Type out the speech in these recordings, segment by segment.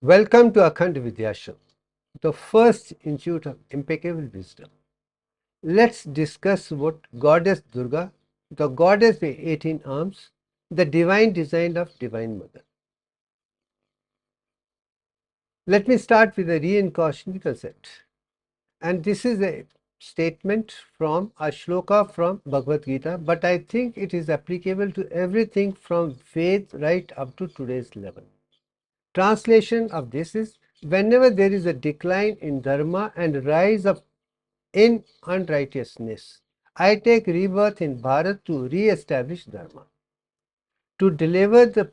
Welcome to Akhand Vidyashram, the first institute of impeccable wisdom. Let's discuss what Goddess Durga, the goddess with 18 arms, the divine design of Divine Mother. Let me start with the reincarnation concept. And this is a statement from a shloka from Bhagavad Gita, but I think it is applicable to everything from faith right up to today's level. Translation of this is: whenever there is a decline in dharma and rise up in unrighteousness, I take rebirth in Bharat to re-establish dharma, to deliver the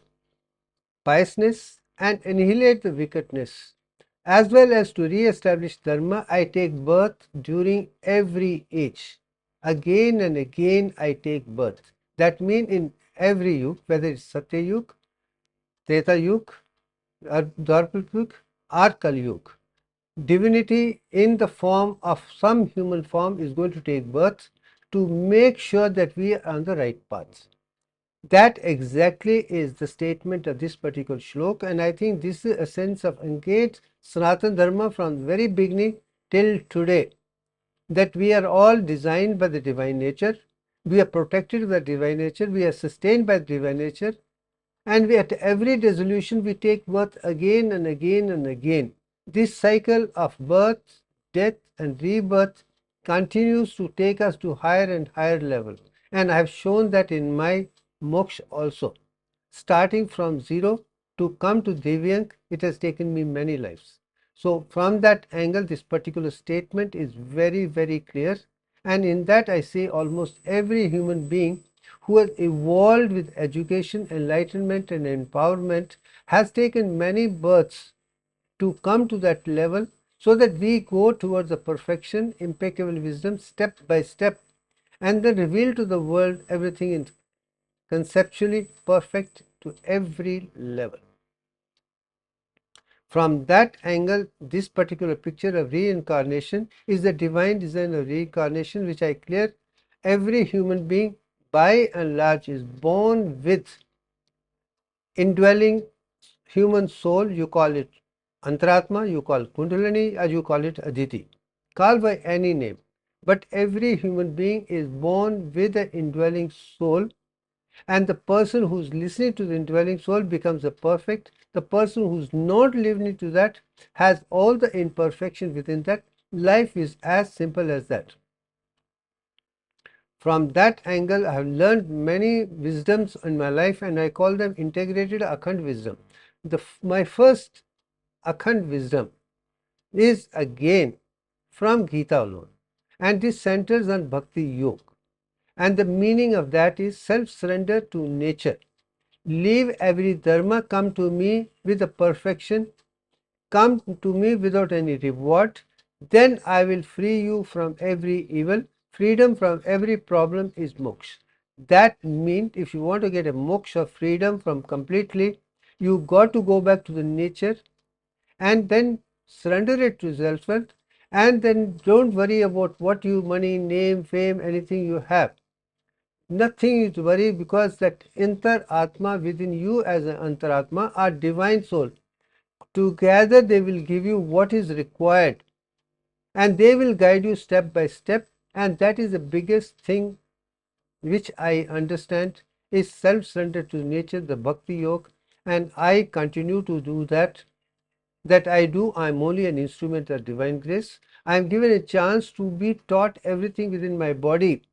piousness and annihilate the wickedness. As well as to re-establish dharma, I take birth during every age. Again and again I take birth. That means in every yuga, whether it's Satya Yuga, Treta Yuga, or Dwapar Yuga, or Kali Yuga, divinity in the form of some human form is going to take birth to make sure that we are on the right path. That exactly is the statement of this particular shlok, and I think this is a sense of engaged Sanatana Dharma from the very beginning till today, that we are all designed by the divine nature, we are protected by the divine nature, we are sustained by the divine nature, and we, at every dissolution we take birth again and again and again. This cycle of birth, death and rebirth continues to take us to higher and higher levels, and I have shown that in my moksha also. Starting from zero to come to Divyank, it has taken me many lives. So from that angle, this particular statement is very, very clear, and in that I say almost every human being who has evolved with education, enlightenment and empowerment has taken many births to come to that level, so that we go towards the perfection, impeccable wisdom step by step, and then reveal to the world everything in conceptually perfect to every level. From that angle, this particular picture of reincarnation is the divine design of reincarnation, which I clear. Every human being by and large is born with indwelling human soul. You call it Antaratma, you call Kundalini, or you call it Aditi. Call by any name. But every human being is born with an indwelling soul, and the person who's listening to the indwelling soul becomes a perfect. The person who's not listening to that has all the imperfection within that. Life is as simple as that. From that angle, I have learned many wisdoms in my life, and I call them integrated Akhand wisdom. My first Akhand wisdom is again from Gita alone, and this centers on Bhakti Yoga. And the meaning of that is self-surrender to nature. Leave every dharma, come to me with the perfection, come to me without any reward, then I will free you from every evil. Freedom from every problem is moksha. That means if you want to get a moksha, freedom from completely, you got to go back to the nature and then surrender it to self-worth, and then don't worry about what you money, name, fame, anything you have. Nothing is to worry, because that Antaratma within you as an Antaratma are divine soul. Together they will give you what is required, and they will guide you step by step, and that is the biggest thing which I understand is self-surrender to nature, the Bhakti Yoga, and I continue to do that. That I do, I am only an instrument of divine grace. I am given a chance to be taught everything within my body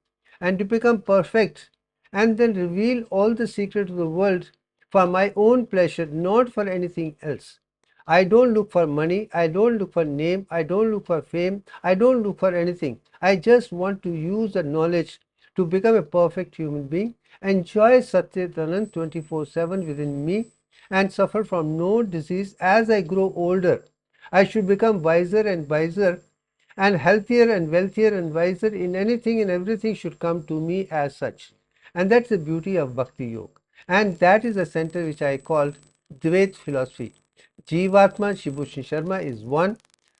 and to become perfect, and then reveal all the secret to the world for my own pleasure, not for anything else. I don't look for money, I don't look for name, I don't look for fame, I don't look for anything. I just want to use the knowledge to become a perfect human being, enjoy Satchidanand 24/7 within me, and suffer from no disease. As I grow older, I should become wiser and wiser, and healthier and wealthier and wiser in anything and everything should come to me as such. And that's the beauty of Bhakti Yoga. And that is the center which I call Dvait philosophy. Jivatma, Shibhushan Sharma is one,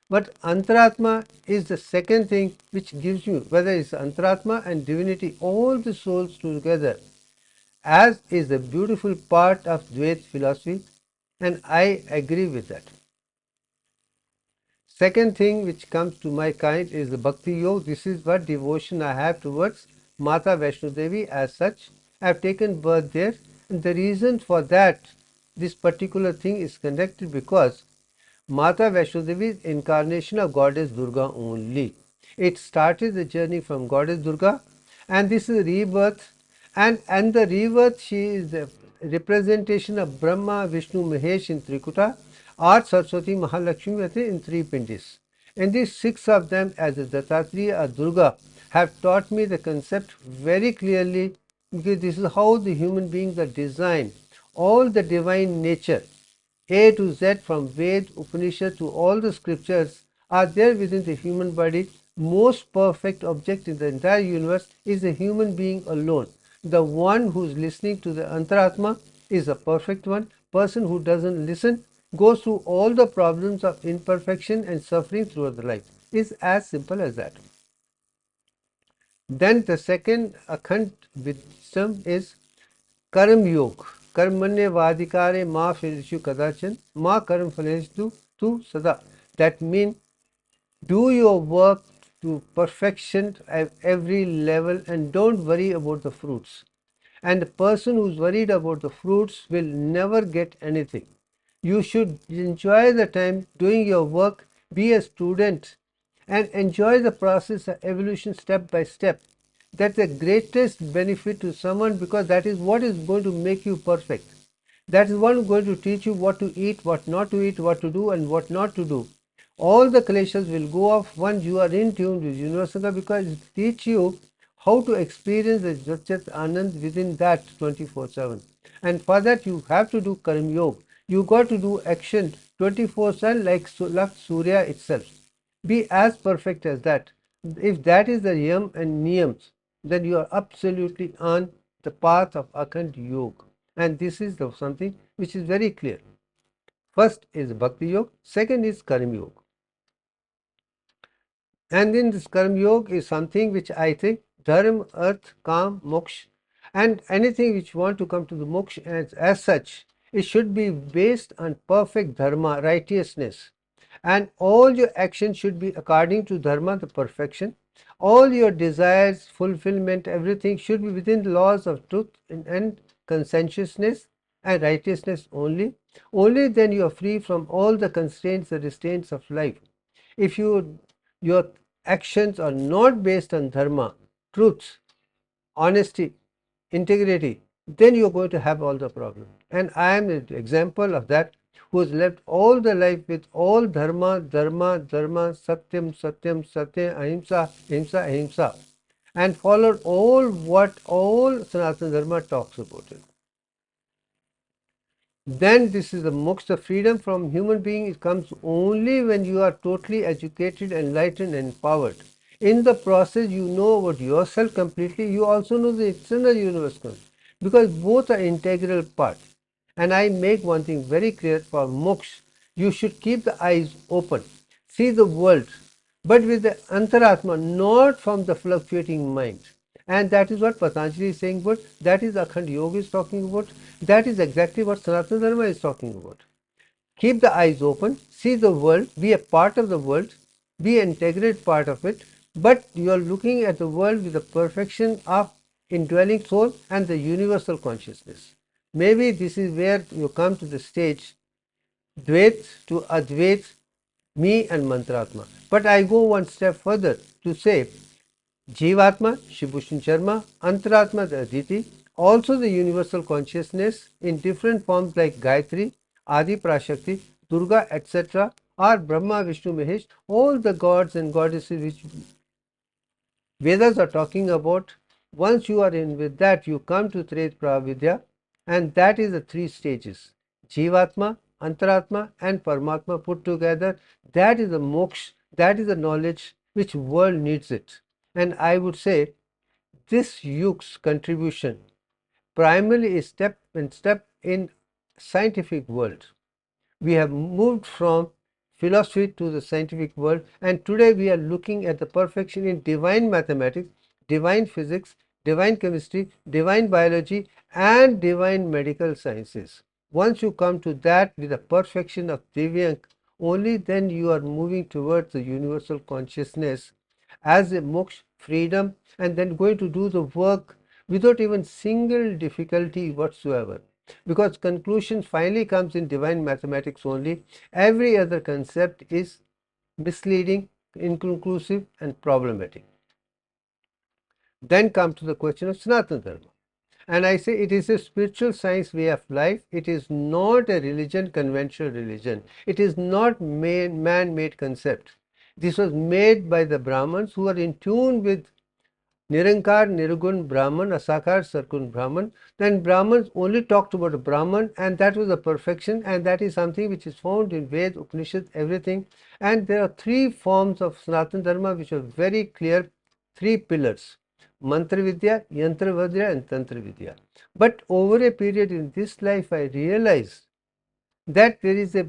but Antaratma is the second thing which gives you, whether it's Antaratma and divinity, all the souls together, as is the beautiful part of Dvait philosophy, and I agree with that. Second thing which comes to my mind is the Bhakti Yoga. This is what devotion I have towards Mata Vaishno Devi. As such, I have taken birth there, and the reason for that, this particular thing is connected because Mata Vaishno Devi is incarnation of Goddess Durga only. It started the journey from Goddess Durga, and this is rebirth, and the rebirth, she is the representation of Brahma, Vishnu, Mahesh in Trikuta, or Saraswati Mahalakshmi in three pindis. And these six of them, as a Dattatreya or Durga, have taught me the concept very clearly, because this is how the human beings are designed. All the divine nature, A to Z, from Ved, Upanishad to all the scriptures, are there within the human body. Most perfect object in the entire universe is the human being alone. The one who is listening to the Antaratma is a perfect one. Person who doesn't listen goes through all the problems of imperfection and suffering throughout the life. It's as simple as that. Then the second Akhand wisdom is Karm Yoga. Karmanye vadikare ma firishu kadachan ma karm phaleshu tu sada. That means do your work to perfection at every level and don't worry about the fruits. And the person who's worried about the fruits will never get anything. You should enjoy the time doing your work, be a student, and enjoy the process of evolution step by step. That's the greatest benefit to someone, because that is what is going to make you perfect. That is what is going to teach you what to eat, what not to eat, what to do and what not to do. All the kleshas will go off once you are in tune with Universal, because it teaches you how to experience the Jat Anand within that 24/7. And for that you have to do Karma Yoga. You got to do action 24/7 like Surya itself. Be as perfect as that. If that is the yam and niyams, then you are absolutely on the path of Akhand Yoga. And this is something which is very clear. First is Bhakti Yoga, second is Karma Yoga. And in this Karma Yoga is something which I think Dharma, Arth, Kam, Moksha, and anything which want to come to the Moksha as such, it should be based on perfect Dharma, righteousness. And all your actions should be according to Dharma, the perfection. All your desires, fulfillment, everything should be within the laws of truth and conscientiousness and righteousness only. Only then you are free from all the constraints, the restraints of life. If your actions are not based on dharma, truth, honesty, integrity, then you are going to have all the problems. And I am an example of that, who has lived all the life with all dharma, dharma, dharma, satyam, satyam, satyam, ahimsa, ahimsa, ahimsa, and followed all what all Sanatana Dharma talks about it. Then this is the moksha, freedom from human being. It comes only when you are totally educated, enlightened and empowered. In the process you know about yourself completely, you also know the external universe, because both are integral parts. And I make one thing very clear, for moksha you should keep the eyes open, see the world, but with the antaratma, not from the fluctuating mind. And that is what Patanjali is saying about, that is Akhand Yoga is talking about, that is exactly what Sanatana Dharma is talking about. Keep the eyes open, see the world, be a part of the world, be an integrated part of it, but you are looking at the world with the perfection of indwelling soul and the universal consciousness. Maybe this is where you come to the stage, Dvait to Advait, me and Mantratma. But I go one step further to say, Jivatma, Shibhushan Sharma, Antaratma, the Aditi, also the universal consciousness in different forms like Gayatri, Adi Prashakti, Durga, etc., or Brahma, Vishnu, Mahesh, all the gods and goddesses which Vedas are talking about. Once you are in with that, you come to Tret Pravidya, and that is the three stages: Jivatma, Antaratma, and Paramatma put together. That is the moksha, that is the knowledge which world needs it. And I would say this yuga's contribution primarily is step in scientific world. We have moved from philosophy to the scientific world, and today we are looking at the perfection in divine mathematics, divine physics, divine chemistry, divine biology and divine medical sciences. Once you come to that with the perfection of Divyank, only then you are moving towards the universal consciousness as a moksha, freedom, and then going to do the work without even single difficulty whatsoever. Because conclusion finally comes in divine mathematics only. Every other concept is misleading, inconclusive, and problematic. Then come to the question of Sanatana Dharma. And I say it is a spiritual science way of life. It is not a religion, conventional religion. It is not man-made concept. This was made by the Brahmins who are in tune with Nirankar, Nirgun Brahman, Asakar, Sargun Brahman. Then Brahmins only talked about a Brahman, and that was the perfection, and that is something which is found in Ved, Upanishad, everything. And there are three forms of Sanatana Dharma which are very clear, three pillars: Mantra Vidya, Yantra Vidya, and Tantra Vidya. But over a period in this life, I realized that there is a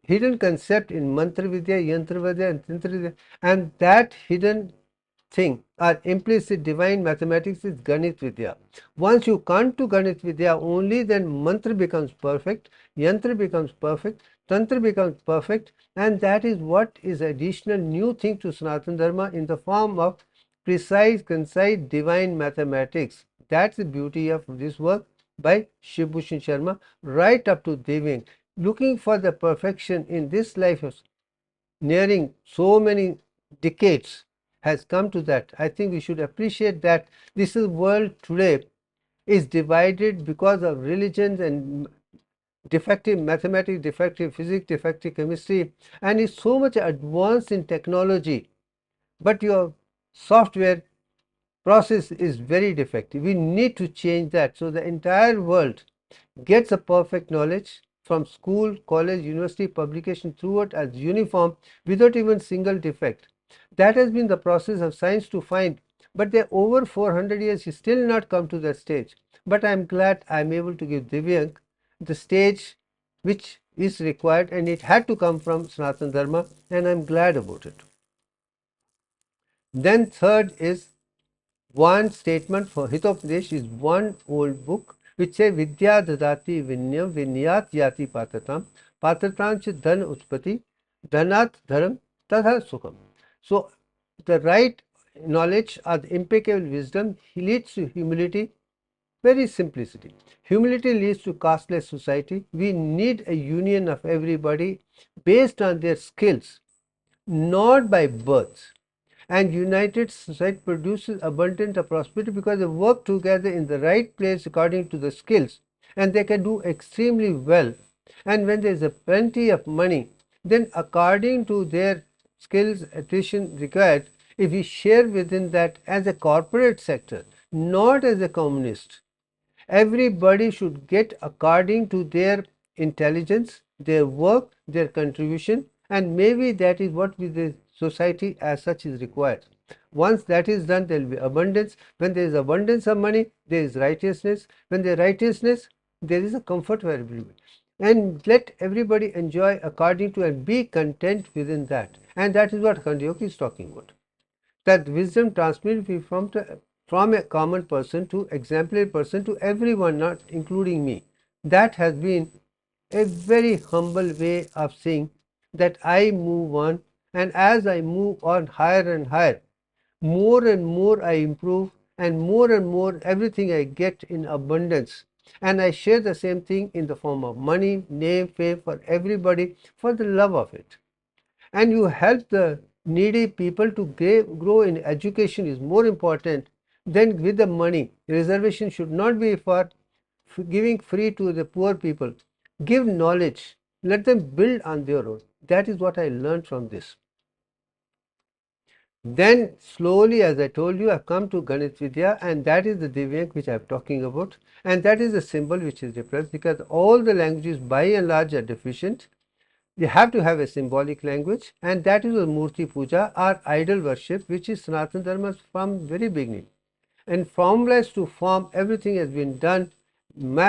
hidden concept in Mantra Vidya, Yantra Vidya, and Tantra Vidya, and that hidden thing or implicit divine mathematics is Ganit Vidya. Once you come to Ganit Vidya, only then Mantra becomes perfect, Yantra becomes perfect, Tantra becomes perfect, and that is what is additional new thing to Sanatana Dharma in the form of precise, concise divine mathematics. That's the beauty of this work by Shiv Bhushan Sharma, right up to Devyang. Looking for the perfection in this life of nearing so many decades has come to that. I think we should appreciate that this world today is divided because of religions and defective mathematics, defective physics, defective chemistry, and is so much advanced in technology, but your software process is very defective. We need to change that so the entire world gets a perfect knowledge from school, college, university, publication throughout as uniform without even single defect. That has been the process of science to find, but they over 400 years is still not come to that stage. But I am glad I am able to give Divyank the stage which is required, and it had to come from Sanatana Dharma, and I am glad about it. Then third is one statement for Hitopadesh is one old book which says Vidya Dadati Vinyam Vinyat Yati Patatam Patatanch Dhan Utpati Dhanat Dharam Tadha Sukham. So the right knowledge or the impeccable wisdom leads to humility, very simplicity. Humility leads to casteless society. We need a union of everybody based on their skills, not by birth. And united society produces abundant prosperity because they work together in the right place according to the skills, and they can do extremely well. And when there is a plenty of money, then according to their skills, attrition required, if we share within that as a corporate sector, not as a communist, everybody should get according to their intelligence, their work, their contribution, and maybe that is what the society as such is required. Once that is done, there will be abundance. When there is abundance of money, there is righteousness. When there is righteousness, there is a comfort for everybody. And let everybody enjoy according to and be content within that. And that is what Akhand Yogi is talking about. That wisdom transmitted from a common person to exemplary person to everyone, not including me. That has been a very humble way of saying that I move on, and as I move on higher and higher, more and more I improve, and more everything I get in abundance. And I share the same thing in the form of money, name, fame for everybody for the love of it. And you help the needy people to grow in education is more important than with the money. Reservation should not be for giving free to the poor people. Give knowledge, let them build on their own. That is what I learned from this. Then slowly, as I told you, I have come to Ganit Vidya, and that is the Divyank which I am talking about, and that is the symbol which is repressed, because all the languages by and large are deficient. They have to have a symbolic language, and that is the Murti Puja or idol worship, which is Sanatana Dharma from very beginning. And formless to form, everything has been done.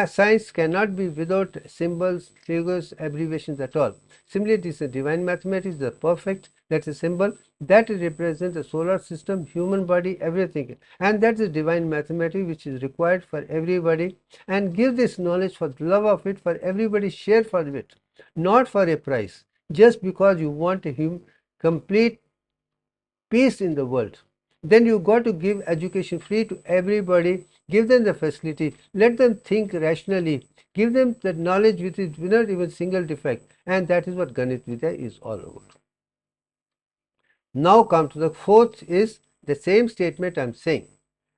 Science cannot be without symbols, figures, abbreviations at all. Simply it is a divine mathematics, the perfect, that's a symbol that represents the solar system, human body, everything. And that's the divine mathematics which is required for everybody. And give this knowledge for the love of it, for everybody share for it, not for a price. just because you want a complete peace in the world. Then you got to give education free to everybody, give them the facility, let them think rationally, give them the knowledge which is without even single defect, and that is what Ganit Vidya is all about. Now come to the fourth is the same statement I am saying.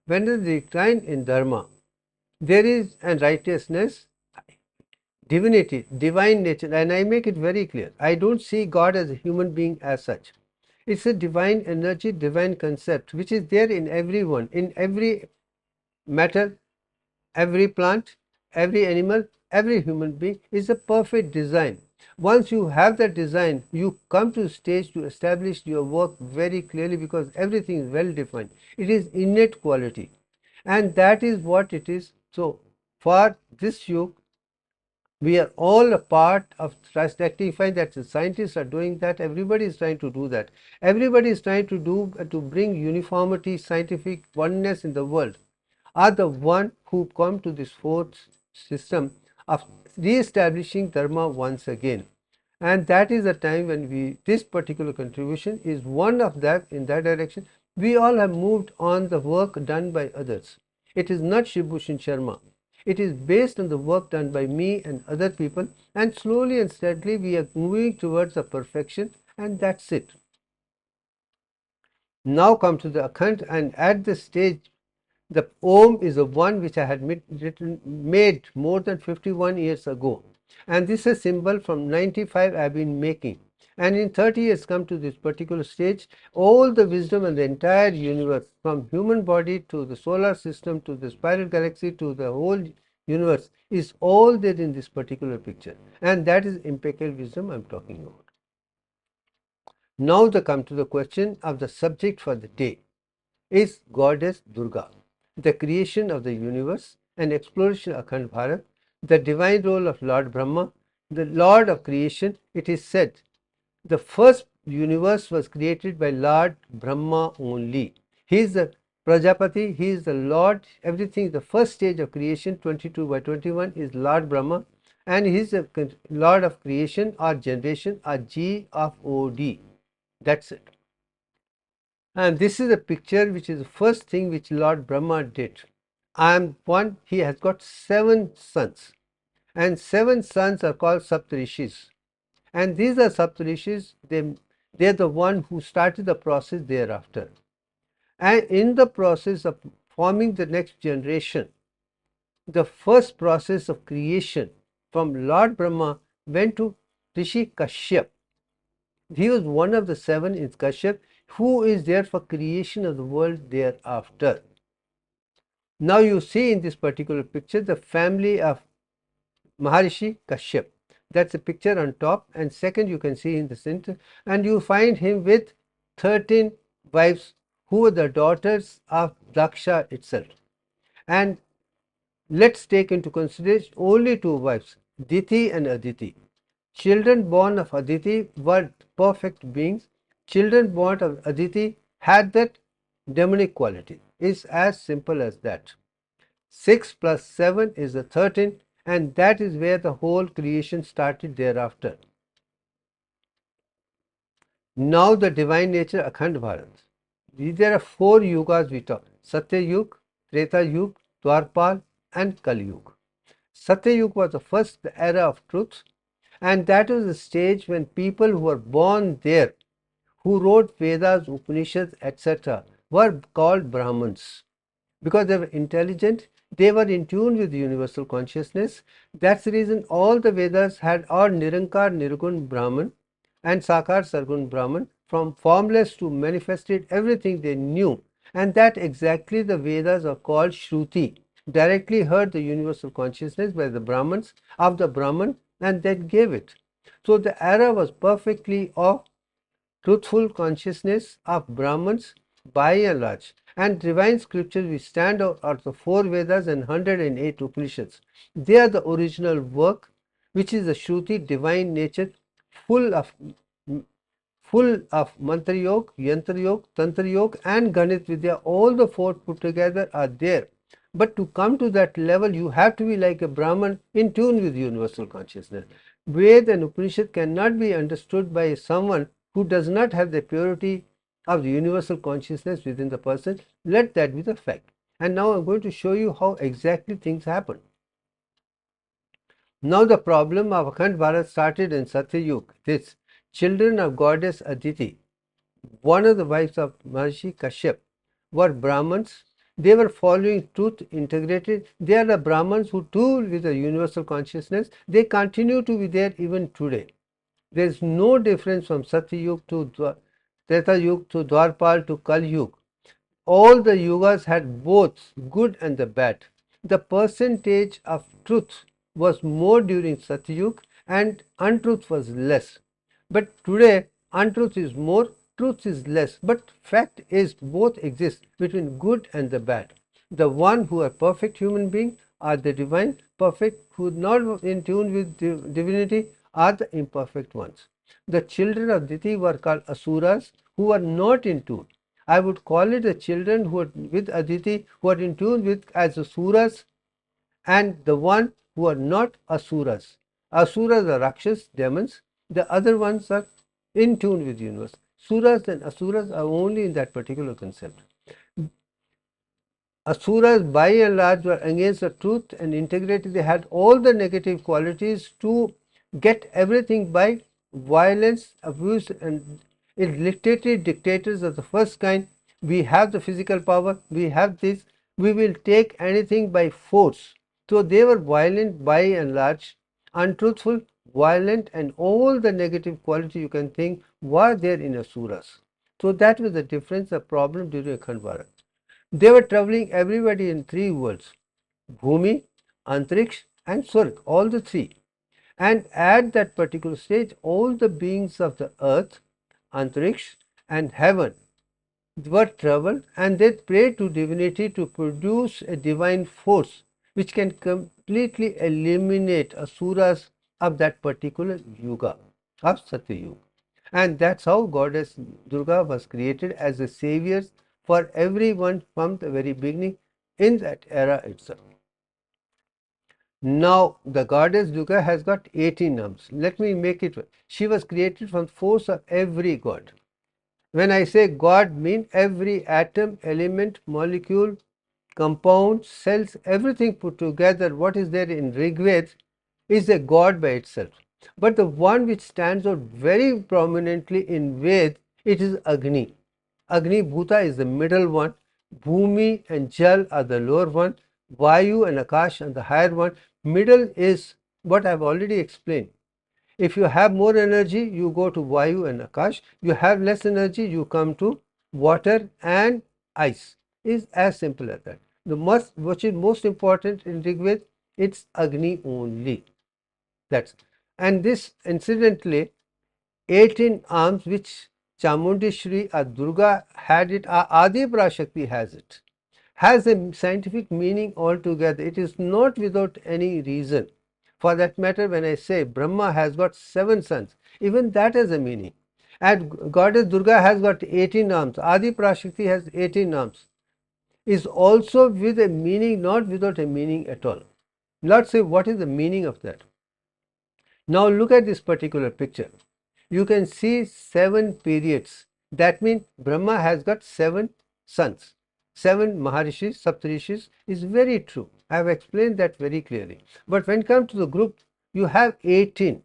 When there is decline in dharma, there is and righteousness, divinity, divine nature, and I make it very clear. I don't see God as a human being as such. It's a divine energy, divine concept, which is there in everyone, in every matter, every plant, every animal, every human being is a perfect design. Once you have that design, you come to a stage to establish your work very clearly because everything is well defined. It is innate quality, and that is what it is. So, for this yuga, we are all a part of rectifying that. The scientists are doing that, everybody is trying to do that, everybody is trying to do to bring uniformity, scientific oneness in the world, are the one who come to this fourth system of re-establishing dharma once again. And that is the time when this particular contribution is one of that in that direction. We all have moved on the work done by others. It is not Shibhushan Sharma. It is based on the work done by me and other people, and slowly and steadily we are moving towards a perfection, and that's it. Now come to the Akhand, and at this stage the Om is the one which I had made more than 51 years ago, and this is a symbol from 95 I have been making, and in 30 years come to this particular stage. All the wisdom and the entire universe, from human body to the solar system to the spiral galaxy to the whole universe, is all there in this particular picture, and that is impeccable wisdom I am talking about. Now they come to the question of the subject for the day is Goddess Durga, the creation of the universe, an exploration of Akhand Bharat, the divine role of Lord Brahma, the Lord of creation. It is said the first universe was created by Lord Brahma only. He is the Prajapati, he is the Lord, everything. The first stage of creation, 22 by 21, is Lord Brahma, and he is the Lord of creation or generation or G of OD. That's it. And this is a picture which is the first thing which Lord Brahma did. I am one, he has got 7 sons, and 7 sons are called Saptarishis. And these are Saptarishis, they are the one who started the process thereafter. And in the process of forming the next generation, the first process of creation from Lord Brahma went to Rishi Kashyap. He was one of the 7 in Kashyap who is there for creation of the world thereafter. Now you see in this particular picture the family of Maharishi Kashyap. That's a picture on top, and second you can see in the center, and you find him with 13 wives who were the daughters of Daksha itself. And let's take into consideration only 2 wives, Diti and Aditi. Children born of Aditi were perfect beings. Children born of Aditi had that demonic quality. It's as simple as that. 6 plus 7 is the 13, and that is where the whole creation started thereafter. Now the divine nature Akhand Bharat. There are 4 yugas we talk: Satya Yuga, Treta Yuga, Dwarpal, and Kali Yuga. Satya Yuga was the first era of truth, and that was the stage when people who were born there, who wrote Vedas, Upanishads, etc., were called Brahmins. Because they were intelligent, they were in tune with universal consciousness. That's the reason all the Vedas had or Nirankar Nirgun Brahman and Sakar Sargun Brahman, from formless to manifested, everything they knew. And that exactly the Vedas are called Shruti, directly heard the universal consciousness by the Brahmins of the Brahman, and that gave it. So the era was perfectly of truthful consciousness of Brahmins by and large. And divine scriptures we stand out are the 4 Vedas and 108 Upanishads. They are the original work, which is the Shruti, divine nature, full of Mantra Yoga, Yantra Yoga, Tantra Yoga, and Ganit Vidya. All the 4 put together are there. But to come to that level, you have to be like a Brahman in tune with universal consciousness. Ved and Upanishad cannot be understood by someone who does not have the purity of the universal consciousness within the person. Let that be the fact. And now I'm going to show you how exactly things happen. Now the problem of Akhand Bharat started in Satyayug. This children of goddess Aditi, one of the wives of Maharishi Kashyap, were Brahmins. They were following truth integrated. They are the Brahmins who tool with the universal consciousness. They continue to be there even today. There is no difference from Satyayug to Treta Yug to Dwarpal to Kali Yug. All the yugas had both good and the bad. The percentage of truth was more during Satyayug and untruth was less. But today, untruth is more, truth is less. But fact is, both exist between good and the bad. The one who are perfect human beings are the divine, perfect, who are not in tune with divinity are the imperfect ones. The children of Diti were called Asuras, who were not in tune. I would call it the children who are with Aditi, who are in tune with as Asuras, and the one who are not Asuras. Asuras are Rakshas, demons. The other ones are in tune with the universe. Suras and Asuras are only in that particular concept. Asuras by and large were against the truth and integrity. They had all the negative qualities to get everything by violence, abuse, and illiterate dictators of the first kind. We have the physical power, we have this, we will take anything by force. So they were violent by and large, untruthful, violent, and all the negative quality you can think were there in Asuras. So that was the difference, the problem during Akhand Bharat. They were traveling everybody in three worlds: Bhumi, Antriksh, and Swarg, all the three. And at that particular stage, all the beings of the earth, Antriksh, and heaven were troubled, and they prayed to divinity to produce a divine force which can completely eliminate Asuras of that particular yuga, of Satyayuga. And that's how Goddess Durga was created as a savior for everyone from the very beginning in that era itself. Now the Goddess Durga has got 18 names. Let me make it. She was created from the force of every god. When I say God, mean every atom, element, molecule, compound, cells, everything put together, what is there in Rigved is a god by itself. But the one which stands out very prominently in Ved, it is Agni. Agni-Bhuta is the middle one, Bhumi and Jal are the lower one, Vayu and Akash are the higher one. Middle is what I have already explained. If you have more energy, you go to Vayu and Akash. You have less energy, you come to water and ice. Is as simple as that. Which is most important in Rigved, it's Agni only. That's, and this incidentally 18 arms which Chamundeshwari or Durga had it, Adi Parashakti has it, has a scientific meaning altogether. It is not without any reason. For that matter, when I say Brahma has got 7 sons, even that has a meaning. And Goddess Durga has got 18 arms. Adi Parashakti has 18 arms. Is also with a meaning, not without a meaning at all. Let's say what is the meaning of that. Now look at this particular picture. You can see 7 periods. That means Brahma has got 7 sons. 7 Maharishis, Saptarishis is very true. I have explained that very clearly. But when it comes to the group, you have 18.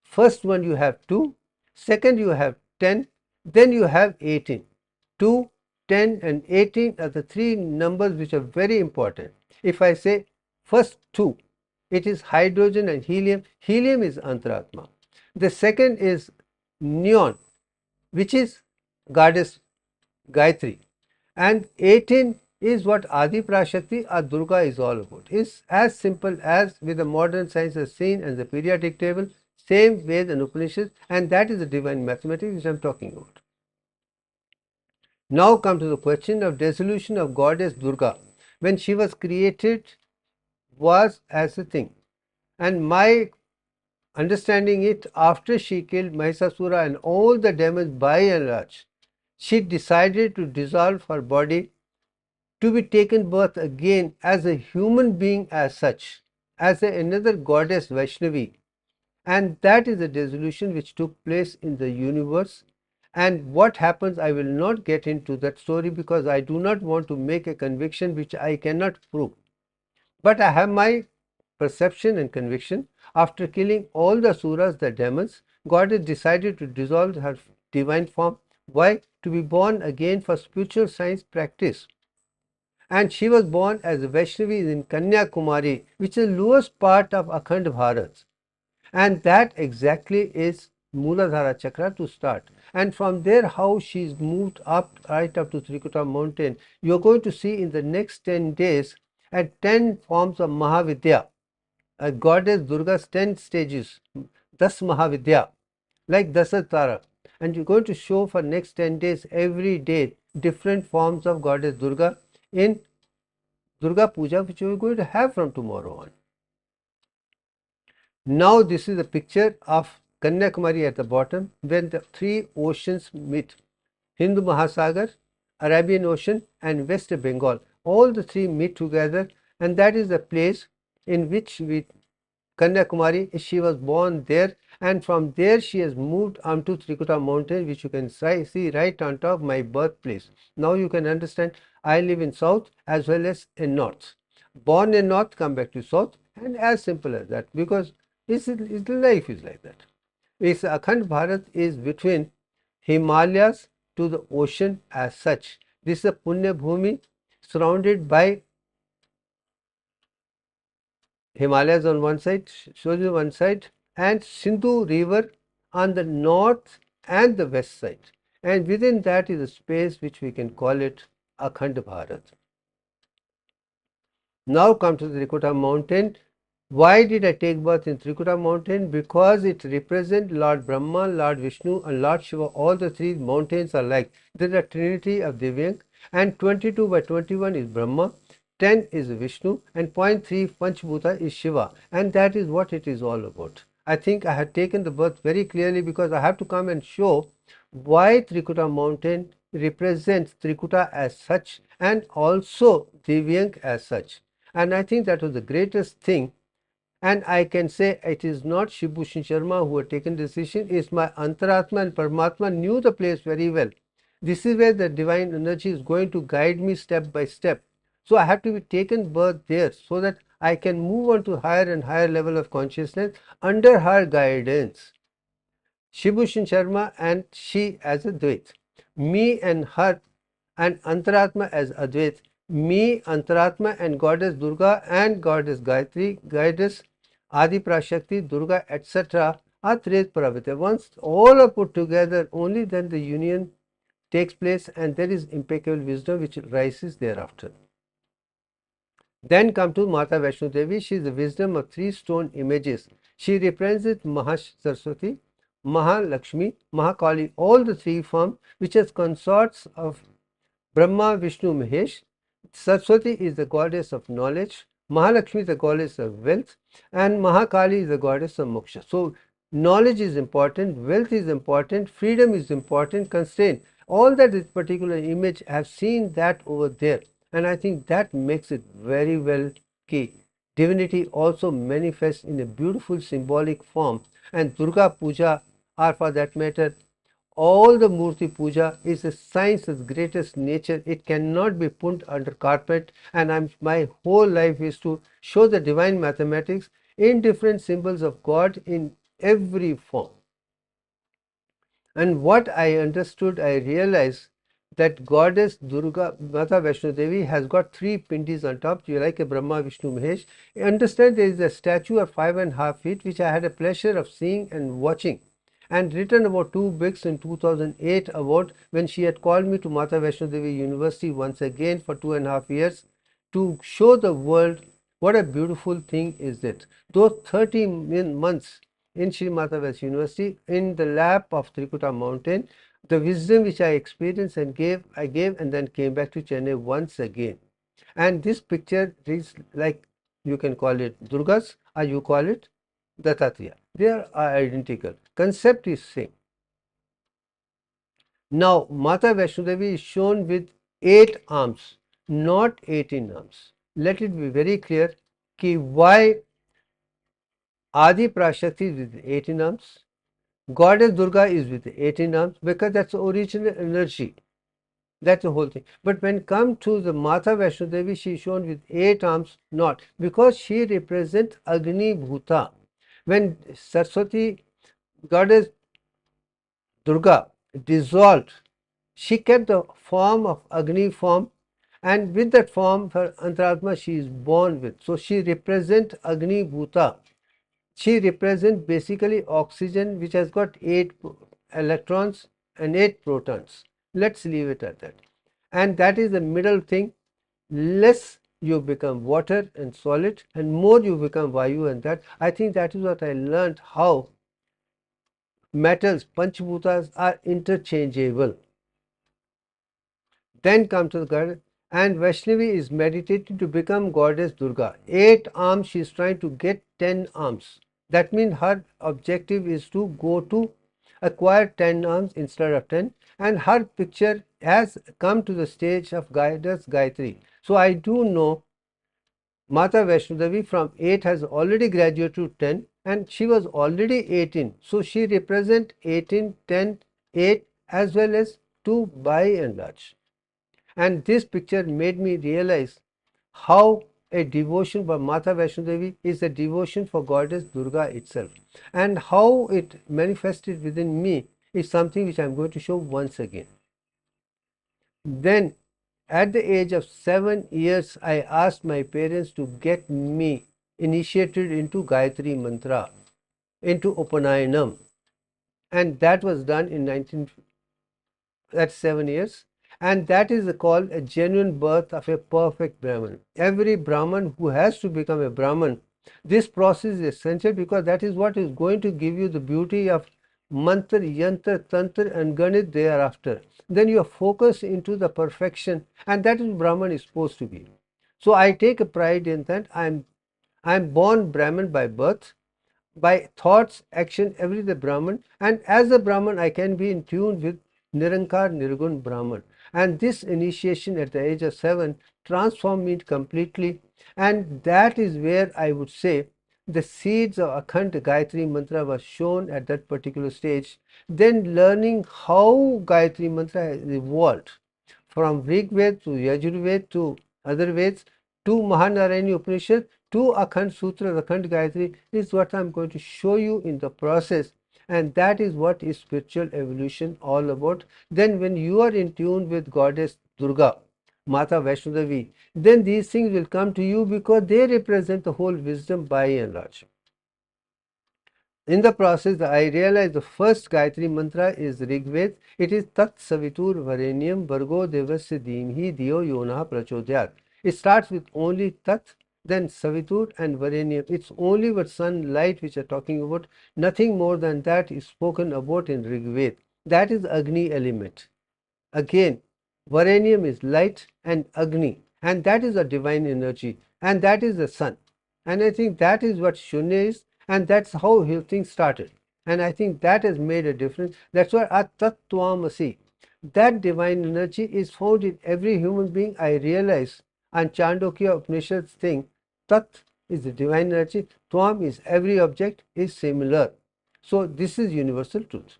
First one you have 2, second you have 10, then you have 18. 2, 10 and 18 are the 3 numbers which are very important. If I say first 2, it is hydrogen and helium. Helium is Antaratma. The second is neon, which is Goddess Gayatri. And 18 is what Adi Parashakti or Durga is all about. It's as simple as with the modern science has seen and the periodic table, same Ved and Upanishads, and that is the divine mathematics which I am talking about. Now come to the question of dissolution of Goddess Durga. When she was created was as a thing. And my understanding it, after she killed Mahishasura and all the demons by and large, she decided to dissolve her body to be taken birth again as a human being as such, as another goddess Vaishnavi, and that is the dissolution which took place in the universe. And what happens, I will not get into that story because I do not want to make a conviction which I cannot prove. But I have my perception and conviction. After killing all the Asuras, the demons, Goddess decided to dissolve her divine form. Why? To be born again for spiritual science practice. And she was born as a Vaishnavi in Kanyakumari, which is the lowest part of Akhand Bharat. And that exactly is Mooladhara Chakra to start. And from there, how she's moved up, right up to Trikuta Mountain, you're going to see in the next 10 days at 10 forms of Mahavidya, a goddess Durga's 10 stages, Das Mahavidya, like Dasatara. And you're going to show for next 10 days, every day, different forms of goddess Durga in Durga Puja, which we're going to have from tomorrow on. Now this is a picture of Kanyakumari at the bottom, when the three oceans meet, Hindu Mahasagar, Arabian Ocean and West Bengal. All the three meet together, and that is the place in which Kanyakumari, she was born there, and from there she has moved onto Trikuta Mountain, which you can see right on top of my birthplace. Now you can understand, I live in south as well as in north. Born in north, come back to south, and as simple as that, because life is like that. It's Akhand Bharat is between Himalayas to the ocean as such. This is a Punya Bhumi surrounded by Himalayas on one side, shows you one side, and Sindhu river on the north and the west side. And within that is a space which we can call it Akhand Bharat. Now come to the Trikuta Mountain. Why did I take birth in Trikuta Mountain? Because it represents Lord Brahma, Lord Vishnu and Lord Shiva. All the three mountains are like, there is a trinity of Divyang, and 22 by 21 is Brahma, 10 is Vishnu, and 0.3 Panchbhuta is Shiva, and that is what it is all about. I think I had taken the birth very clearly because I have to come and show why Trikuta Mountain represents Trikuta as such and also Divyang as such. And I think that was the greatest thing. And I can say it is not Shibhushan Sharma who had taken the decision, it's my Antaratma, and Paramatma knew the place very well. This is where the divine energy is going to guide me step by step. So I have to be taken birth there so that I can move on to higher and higher level of consciousness under her guidance. Shibhushan Sharma and she as Advait, me and her and Antaratma as Advait, me, Antaratma and Goddess Durga and Goddess Gayatri, Goddess Adi Prashakti, Durga, etc. are Tret Pravitya. Once all are put together, only then the union takes place and there is impeccable wisdom which rises thereafter. Then come to Mata Vaishno Devi. She is the wisdom of three stone images. She represents Mahasaraswati, Mahalakshmi, Mahakali, all the three forms which as consorts of Brahma, Vishnu, Mahesh. Saraswati is the goddess of knowledge, Mahalakshmi is the goddess of wealth, and Mahakali is the goddess of moksha. So knowledge is important, wealth is important, freedom is important, constraint. All that this particular image, I have seen that over there, and I think that makes it very well key. Divinity also manifests in a beautiful symbolic form, and Durga Puja, or for that matter, all the Murti Puja is a science of greatest nature. It cannot be put under carpet, and my whole life is to show the divine mathematics in different symbols of God in every form. And what I understood, I realized that Goddess Durga, Mata Vaishno Devi, has got three pindis on top, like a Brahma, Vishnu, Mahesh. I understand there is a statue of 5.5 feet, which I had a pleasure of seeing and watching, and written about 2 books in 2008 about when she had called me to Mata Vaishno Devi University once again for 2.5 years to show the world what a beautiful thing is it. Those 30 months in Sri Mata Vaishno University in the lap of Trikuta Mountain, the wisdom which I experienced and I gave and then came back to Chennai once again. And this picture is like, you can call it Durgas or you call it Dattatreya. They are identical. Concept is same. Now Mata Vaishno Devi is shown with 8 arms, not 18 arms. Let it be very clear ki why Adi Prashakti is with 18 arms. Goddess Durga is with 18 arms because that's the original energy. That's the whole thing. But when come to the Mata Vaishnavi, she is shown with 8 arms, not because she represents Agni-Bhuta. When Saraswati, Goddess Durga, dissolved, she kept the form of Agni form, and with that form, her Antaratma she is born with. So she represents Agni-Bhuta. She represents basically oxygen, which has got 8 electrons and 8 protons. Let's leave it at that. And that is the middle thing. Less you become water and solid, and more you become Vayu, and that I think that is what I learned, how metals, Panchbhutas, are interchangeable. Then come to the goddess, and Vaishnavi is meditating to become Goddess Durga. 8 arms, she is trying to get 10 arms. That means her objective is to go to acquire 10 arms instead of 10, and her picture has come to the stage of Goddess Gayatri. So I do know Mata Vaishnavi from 8 has already graduated to 10, and she was already 18. So she represents 18, 10, 8 as well as 2 by and large. And this picture made me realize how a devotion for Mata Vaishnavi is a devotion for Goddess Durga itself, and how it manifested within me is something which I am going to show once again. Then at the age of 7 years, I asked my parents to get me initiated into Gayatri Mantra, into Upanayanam, and that was done in 7 years, and that is called a genuine birth of a perfect Brahman. Every Brahman who has to become a Brahman, this process is essential because that is what is going to give you the beauty of mantra, yantra, tantra and ganit thereafter. Then you are focused into the perfection, and that is Brahman is supposed to be. So I take a pride in that. I am born Brahman by birth, by thoughts, action, every the Brahman, and as a Brahman I can be in tune with Nirankar Nirgun Brahman. And this initiation at the age of 7 transformed me completely, and that is where I would say the seeds of Akhand Gayatri Mantra was shown at that particular stage. Then learning how Gayatri Mantra has evolved from Rig Veda to Yajurveda to other Veds to Mahanarayani Upanishad to Akhand Sutra, Akhand Gayatri is what I am going to show you in the process, and that is what is spiritual evolution all about. Then when you are in tune with Goddess Durga, Mata Vaishnavi, then these things will come to you because they represent the whole wisdom by and large. In the process, I realized the first Gayatri mantra is Rig Veda. It is Tat Savitur Varenyam Vargo Devasya Dhimhi Diyo Yona Prachodhyat. It starts with only Tat, then Savitur and Varenyam. It's only what sunlight which are talking about. Nothing more than that is spoken about in Rig Veda. That is Agni element. Again, Varenyam is light and Agni, and that is a divine energy, and that is the sun. And I think that is what Shunya is, and that's how things started. And I think that has made a difference. That's why At-Tat-Twamasi, that divine energy is found in every human being. I realize, and Chandogya Upanishad's thing, Tat is the divine energy, Twam is every object is similar. So this is universal truth.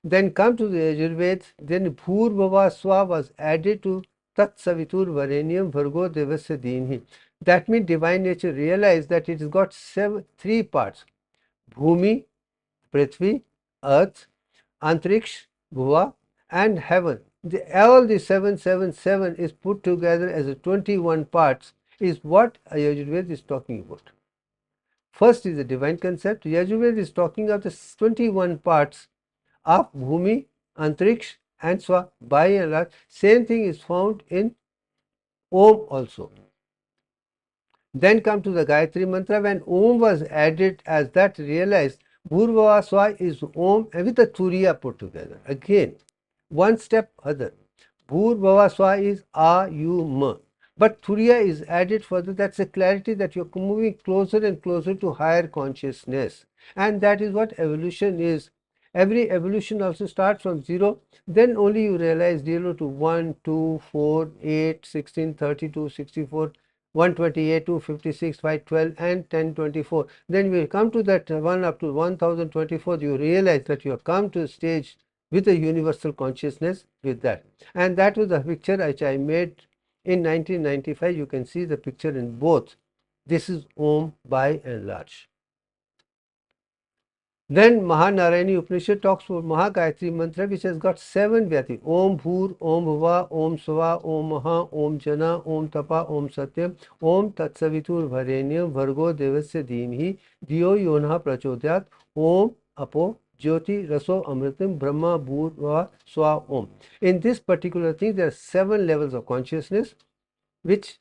Then come to the Yajurveda, then Bhur Swa was added to Tat Savitur Varenyam Bhargo Devasya Dhinhi. That means divine nature realized that it has got 3 parts: Bhumi, Prithvi, Earth, Antriksh, Bhuva, and Heaven. All the 777 is put together as a 21 parts, is what Yajurveda is talking about. First is the divine concept. Yajurveda is talking of the 21 parts of Bhumi, Antriksh and Swa. By and large, same thing is found in Om also. Then come to the Gayatri Mantra. When Om was added, as that realized Bhurvava Swa is Om and with the Turiya put together. Again, one step other. Bhurvava Swa is A, U, M. But Turiya is added further. That's a clarity that you're moving closer and closer to higher consciousness. And that is what evolution is. Every evolution also starts from 0, then only you realize 0 to 1, 2, 4, 8, 16, 32, 64, 128, 256, 512 and 1024. Then we come to that one up to 1024, you realize that you have come to a stage with a universal consciousness with that. And that was the picture which I made in 1995. You can see the picture in both. This is Om by and large. Then Mahanarayani Upanishad talks about Mahagayatri mantra, which has got 7 Vyati. Om Bhur, Om Bhuva, Om Sva, Om Maha, Om Jana, Om Tapa, Om Satyam, Om Tatsavitur Varenyam, Vargo Devasya Dhimhi, Diyo Yonha Prachodhyat, Om Apo Jyoti Raso Amritam, Brahma Bhurva Swa Om. In this particular thing, there are 7 levels of consciousness, which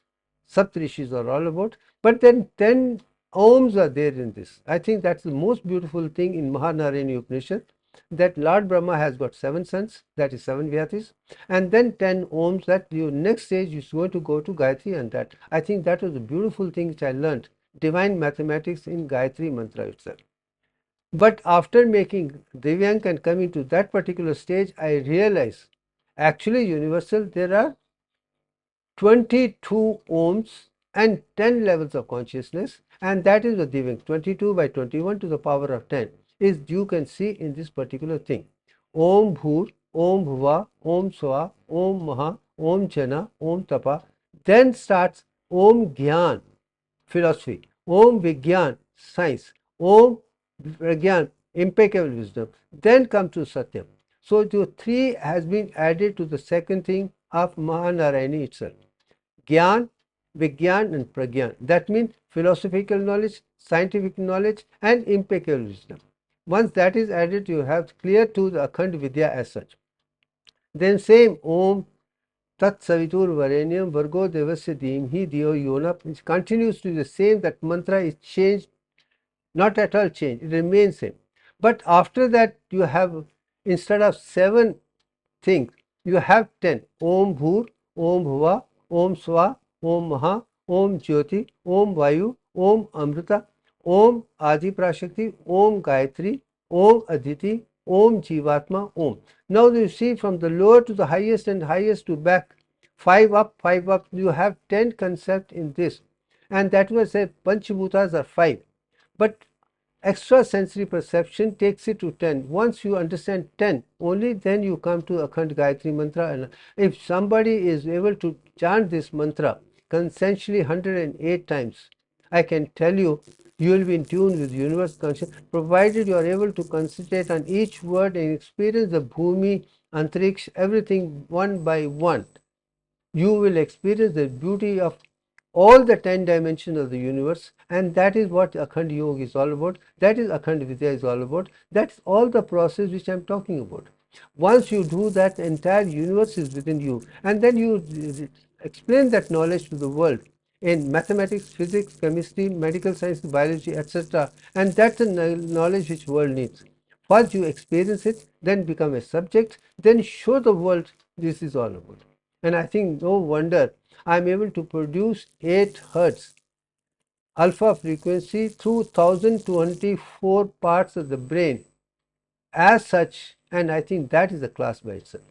Saptrishis are all about, but then 10 Oms are there in this. I think that's the most beautiful thing in Mahanarayani Upanishad, that Lord Brahma has got 7 sons, that is 7 Vyatis, and then 10 Oms, that your next stage is going to go to Gayatri, and that I think that was a beautiful thing which I learned, divine mathematics in Gayatri mantra itself. But after making Divyank and coming to that particular stage, I realized actually universal there are 22 ohms and 10 levels of consciousness, and that is the Divyank. 22 by 21 to the power of 10 is, you can see in this particular thing. Om Bhur, Om Bhuva, Om Swa, Om Maha, Om Jana, Om Tapa. Then starts Om Gyan, philosophy. Om Vigyan, science. Om Pragyan, impeccable wisdom. Then comes to Satyam. So the 3 has been added to the second thing of Mahanarayani itself. Gyan, Vigyan and Pragyan. That means philosophical knowledge, scientific knowledge and impeccable wisdom. Once that is added, you have clear to the Akhand Vidya as such. Then same Om Tat Savitur Varenyam Vargo Devasya Dhimhi Diyo Yona, which continues to be the same. That mantra is changed, not at all changed, it remains same. But after that you have, instead of 7 things, you have 10. Om Bhur, Om Bhuva, Om Swa, Om Maha, Om Jyoti, Om Vayu, Om Amrita, Om Adi Prashakti, Om Gayatri, Om Aditi, Om Jivatma, Om. Now you see from the lower to the highest and highest to back, 5 up, you have 10 concepts in this. And that was said Panchabhutas are 5. But extra sensory perception takes it to 10. Once you understand 10, only then you come to Akhand Gayatri mantra. And if somebody is able to chant this mantra consensually 108 times, I can tell you, you will be in tune with universal consciousness, provided you are able to concentrate on each word and experience the Bhumi, Antariksh, everything one by one. You will experience the beauty of all the 10 dimensions of the universe, and that is what Akhand Yoga is all about. That is Akhand Vidya is all about. That's all the process which I am talking about. Once you do that, the entire universe is within you, and then you explain that knowledge to the world in mathematics, physics, chemistry, medical science, biology, etc. And that's the knowledge which world needs. Once you experience it, then become a subject, then show the world this is all about. And I think no wonder I am able to produce 8 hertz alpha frequency through 1024 parts of the brain as such, and I think that is a class by itself.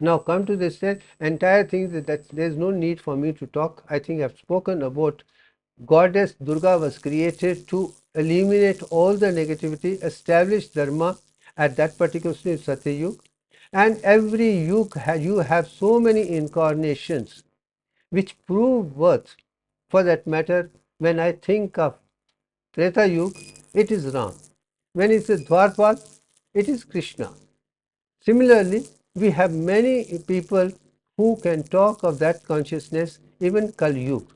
Now come to this entire thing that there is no need for me to talk. I think I have spoken about Goddess Durga was created to eliminate all the negativity, establish dharma at that particular stage, Satya Yuga. And every yuga you have so many incarnations which prove worth. For that matter, when I think of Treta Yuga, it is Ram. When it is Dwarpal, it is Krishna. Similarly, we have many people who can talk of that consciousness, even Kali Yuga.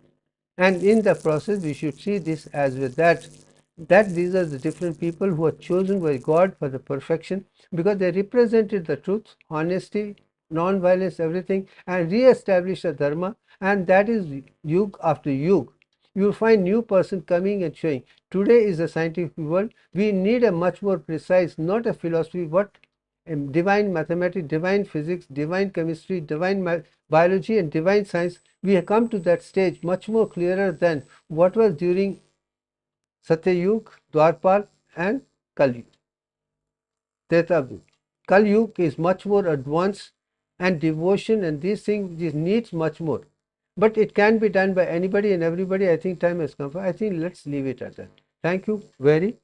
And in the process, we should see this as with that these are the different people who are chosen by God for the perfection, because they represented the truth, honesty, non-violence, everything, and re-established the dharma. And that is yug after yug. You will find new person coming and showing. Today is a scientific world. We need a much more precise, not a philosophy, but divine mathematics, divine physics, divine chemistry, divine biology and divine science. We have come to that stage much more clearer than what was during Satya Yuga, Dwarpal and Kali Yuga. Kali Yuga is much more advanced, and devotion and these things this needs much more. but it can be done by anybody and everybody. I think time has come for. I think let's leave it at that. Thank you very